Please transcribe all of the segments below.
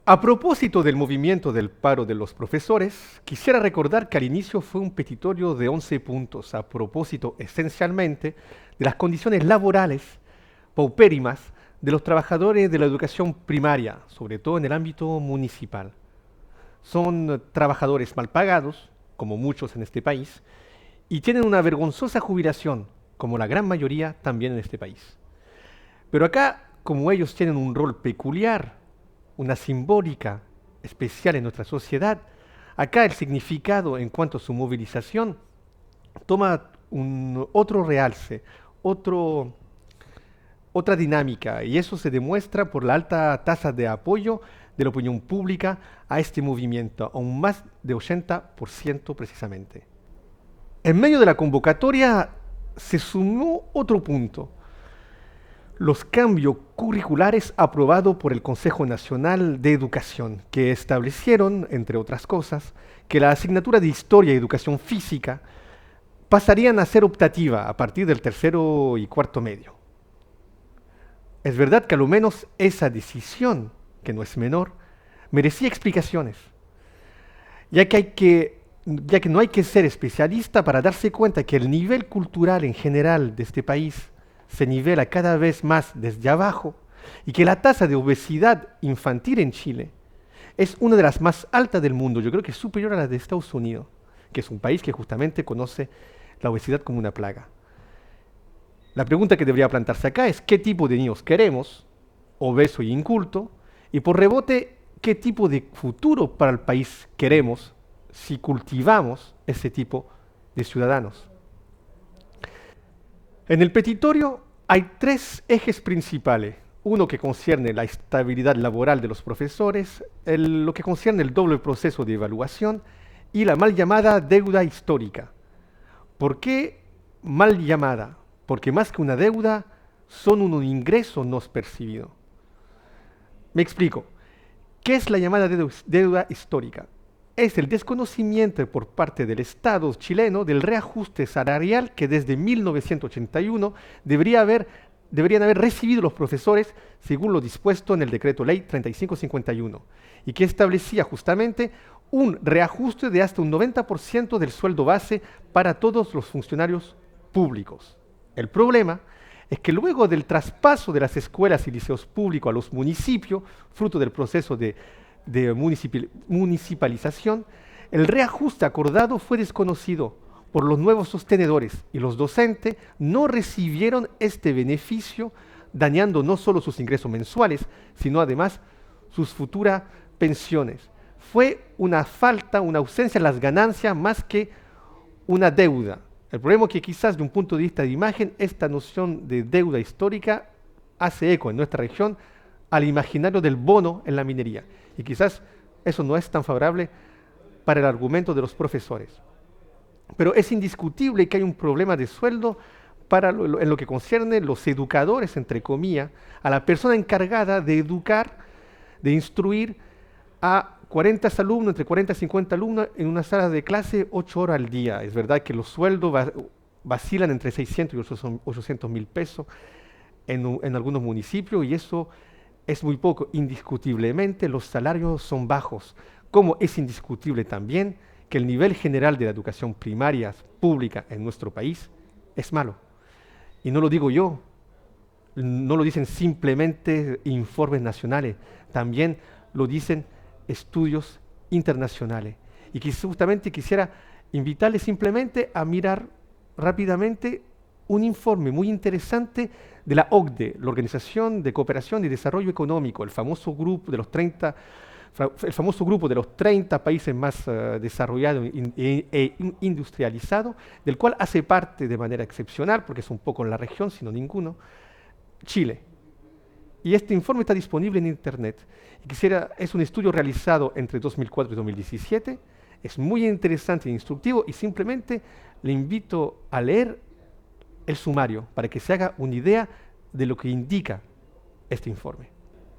A propósito del movimiento del paro de los profesores, quisiera recordar que al inicio fue un petitorio de 11 puntos a propósito esencialmente de las condiciones laborales paupérimas de los trabajadores de la educación primaria, sobre todo en el ámbito municipal. Son trabajadores mal pagados, como muchos en este país, y tienen una vergonzosa jubilación, como la gran mayoría también en este país. Pero acá, como ellos tienen un rol peculiar, una simbólica especial en nuestra sociedad, acá el significado en cuanto a su movilización toma otro realce, otro, otra dinámica, y eso se demuestra por la alta tasa de apoyo de la opinión pública a este movimiento, aún más de 80% precisamente. En medio de la convocatoria se sumó otro punto, los cambios curriculares aprobados por el Consejo Nacional de Educación, que establecieron, entre otras cosas, que la asignatura de Historia y Educación Física pasarían a ser optativa a partir del tercero y cuarto medio. Es verdad que a lo menos esa decisión, que no es menor, merecía explicaciones, ya que no hay que ser especialista para darse cuenta que el nivel cultural en general de este país se nivela cada vez más desde abajo y que la tasa de obesidad infantil en Chile es una de las más altas del mundo. Yo creo que es superior a la de Estados Unidos, que es un país que justamente conoce la obesidad como una plaga. La pregunta que debería plantearse acá es qué tipo de niños queremos, obeso y inculto, y por rebote, qué tipo de futuro para el país queremos si cultivamos ese tipo de ciudadanos. En el petitorio hay tres ejes principales. Uno que concierne la estabilidad laboral de los profesores, lo que concierne el doble proceso de evaluación y la mal llamada deuda histórica. ¿Por qué mal llamada? Porque más que una deuda, son un ingreso no percibido. Me explico. ¿Qué es la llamada deuda histórica? Es el desconocimiento por parte del Estado chileno del reajuste salarial que desde 1981 deberían haber recibido los profesores según lo dispuesto en el decreto ley 3551 y que establecía justamente un reajuste de hasta un 90% del sueldo base para todos los funcionarios públicos. El problema es que luego del traspaso de las escuelas y liceos públicos a los municipios, fruto del proceso de municipalización, el reajuste acordado fue desconocido por los nuevos sostenedores y los docentes no recibieron este beneficio, dañando no solo sus ingresos mensuales, sino además sus futuras pensiones. Fue una falta, una ausencia en las ganancias más que una deuda. El problema es que quizás de un punto de vista de imagen, esta noción de deuda histórica hace eco en nuestra región al imaginario del bono en la minería. Y quizás eso no es tan favorable para el argumento de los profesores. Pero es indiscutible que hay un problema de sueldo en lo que concierne los educadores, entre comillas, a la persona encargada de educar, de instruir a 40 alumnos, entre 40 y 50 alumnos, en una sala de clase 8 horas al día. Es verdad que los sueldos vacilan entre 600 y 800 mil pesos en algunos municipios y eso es muy poco. Indiscutiblemente los salarios son bajos, como es indiscutible también que el nivel general de la educación primaria pública en nuestro país es malo. Y no lo digo yo, no lo dicen simplemente informes nacionales, también lo dicen estudios internacionales. Y que justamente quisiera invitarles simplemente a mirar rápidamente un informe muy interesante de la OCDE, la Organización de Cooperación y Desarrollo Económico, el famoso grupo de los 30 países más desarrollados e industrializados, del cual hace parte de manera excepcional, porque es un poco en la región, sino ninguno, Chile. Y este informe está disponible en Internet. Es un estudio realizado entre 2004 y 2017, es muy interesante e instructivo y simplemente le invito a leer el sumario para que se haga una idea de lo que indica este informe.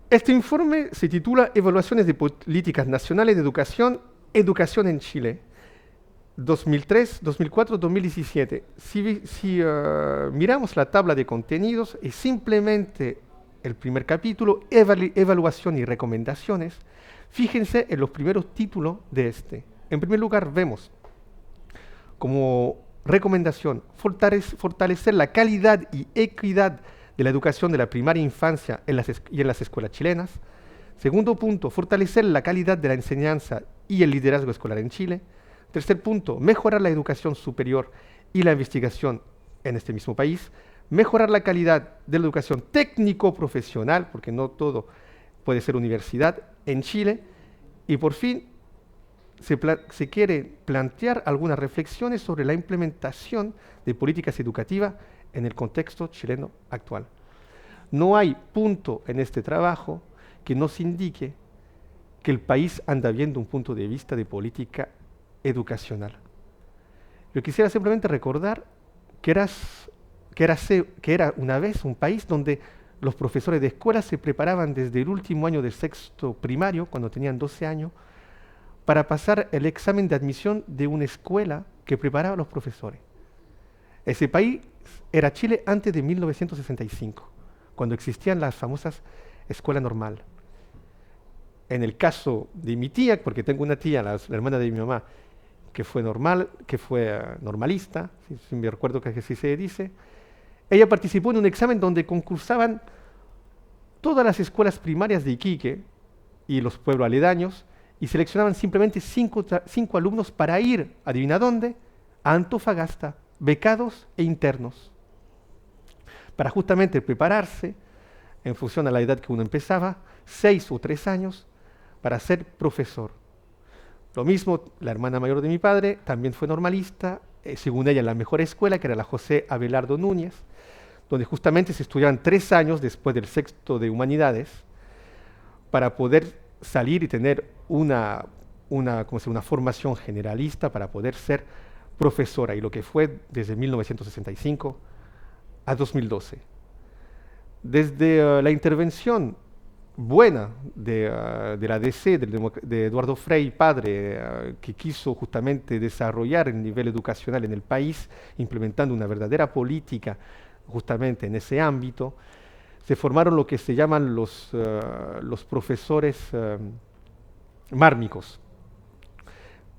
Este informe se titula Evaluaciones de Políticas Nacionales de Educación, Educación en Chile, 2003, 2004, 2017. Si miramos la tabla de contenidos, es simplemente el primer capítulo, evaluación y recomendaciones. Fíjense en los primeros títulos de este. En primer lugar, vemos como recomendación fortalecer la calidad y equidad de la educación de la primaria infancia y en las escuelas chilenas. Segundo punto, fortalecer la calidad de la enseñanza y el liderazgo escolar en Chile. Tercer punto, mejorar la educación superior y la investigación en este mismo país. Mejorar la calidad de la educación técnico-profesional, porque no todo puede ser universidad, en Chile. Y por fin, se quiere plantear algunas reflexiones sobre la implementación de políticas educativas en el contexto chileno actual. No hay punto en este trabajo que nos indique que el país anda viendo un punto de vista de política educacional. Yo quisiera simplemente recordar que era una vez un país donde los profesores de escuela se preparaban desde el último año del sexto primario, cuando tenían 12 años, para pasar el examen de admisión de una escuela que preparaba a los profesores. Ese país era Chile antes de 1965, cuando existían las famosas escuelas normales. En el caso de mi tía, porque tengo una tía, la hermana de mi mamá, que fue normalista, si me recuerdo que así se dice, ella participó en un examen donde concursaban todas las escuelas primarias de Iquique y los pueblos aledaños, y seleccionaban simplemente cinco alumnos para ir, adivina dónde, a Antofagasta, becados e internos, para justamente prepararse, en función a la edad que uno empezaba, 6 o 3 años, para ser profesor. Lo mismo, la hermana mayor de mi padre también fue normalista, según ella, en la mejor escuela, que era la José Abelardo Núñez, donde justamente se estudiaban 3 años después del sexto de humanidades, para poder salir y tener una formación generalista para poder ser profesora, y lo que fue desde 1965 a 2012. Desde la intervención buena de la DC, de Eduardo Frei, padre, que quiso justamente desarrollar el nivel educacional en el país, implementando una verdadera política justamente en ese ámbito, se formaron lo que se llaman los profesores mármicos,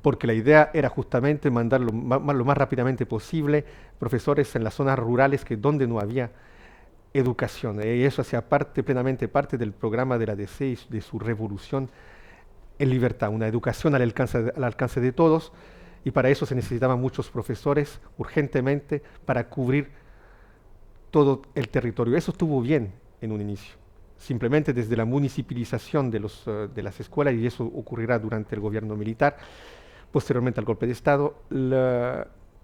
porque la idea era justamente mandar lo más rápidamente posible profesores en las zonas rurales donde no había educación, y eso hacía plenamente parte del programa de la DC y de su revolución en libertad, una educación al alcance de todos, y para eso se necesitaban muchos profesores urgentemente para cubrir todo el territorio. Eso estuvo bien en un inicio, simplemente desde la municipalización de las escuelas, y eso ocurrirá durante el gobierno militar, posteriormente al golpe de Estado.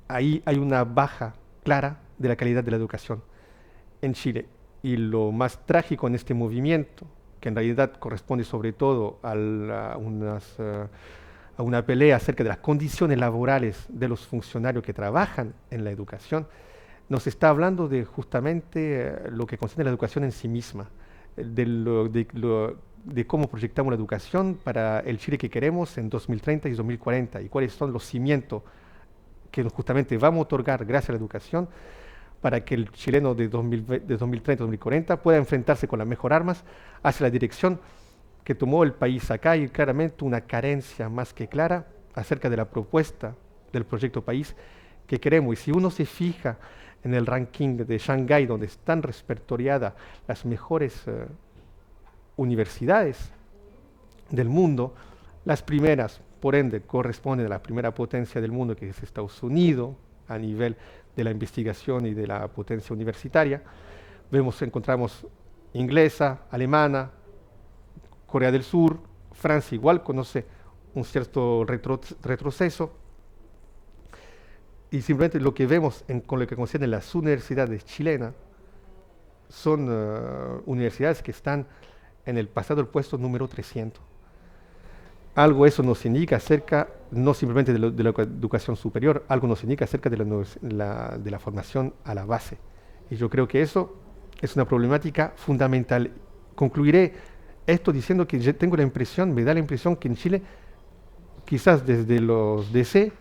Ahí hay una baja clara de la calidad de la educación en Chile, y lo más trágico en este movimiento, que en realidad corresponde sobre todo a una pelea acerca de las condiciones laborales de los funcionarios que trabajan en la educación, nos está hablando de justamente lo que concierne a la educación en sí misma, de cómo proyectamos la educación para el Chile que queremos en 2030 y 2040, y cuáles son los cimientos que justamente vamos a otorgar gracias a la educación para que el chileno de 2030-2040 pueda enfrentarse con las mejores armas hacia la dirección que tomó el país acá. Y claramente una carencia más que clara acerca de la propuesta del proyecto país que queremos. Y si uno se fija en el ranking de Shanghái, donde están repertoriadas las mejores universidades del mundo, las primeras, por ende, corresponden a la primera potencia del mundo, que es Estados Unidos, a nivel de la investigación y de la potencia universitaria. Encontramos inglesa, alemana, Corea del Sur, Francia igual conoce un cierto retroceso, y simplemente lo que vemos con lo que concierne las universidades chilenas son universidades que están en el pasado el puesto número 300. Algo eso nos indica acerca, no simplemente de la educación superior, algo nos indica acerca de la formación a la base. Y yo creo que eso es una problemática fundamental. Concluiré esto diciendo que yo me da la impresión que en Chile, quizás desde los DC,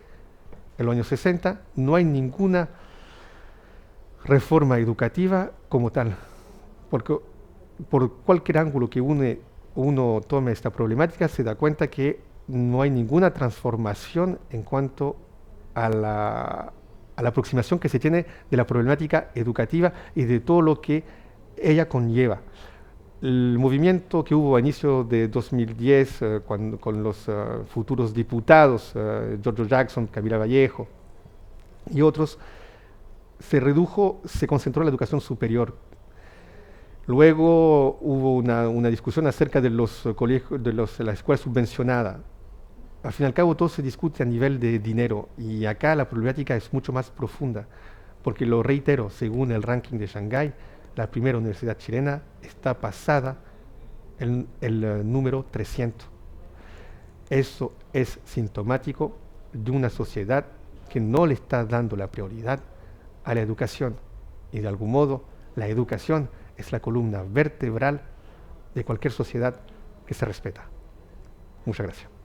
en los años 60, no hay ninguna reforma educativa como tal, porque por cualquier ángulo que uno tome esta problemática, se da cuenta que no hay ninguna transformación en cuanto a la aproximación que se tiene de la problemática educativa y de todo lo que ella conlleva. El movimiento que hubo a inicio de 2010 con los futuros diputados, Giorgio Jackson, Camila Vallejo y otros, se concentró en la educación superior. Luego hubo una discusión acerca de los colegios, de la escuela subvencionada. Al fin y al cabo todo se discute a nivel de dinero y acá la problemática es mucho más profunda, porque lo reitero, según el ranking de Shanghái, la primera universidad chilena está pasada el número 300. Eso es sintomático de una sociedad que no le está dando la prioridad a la educación y de algún modo la educación es la columna vertebral de cualquier sociedad que se respeta. Muchas gracias.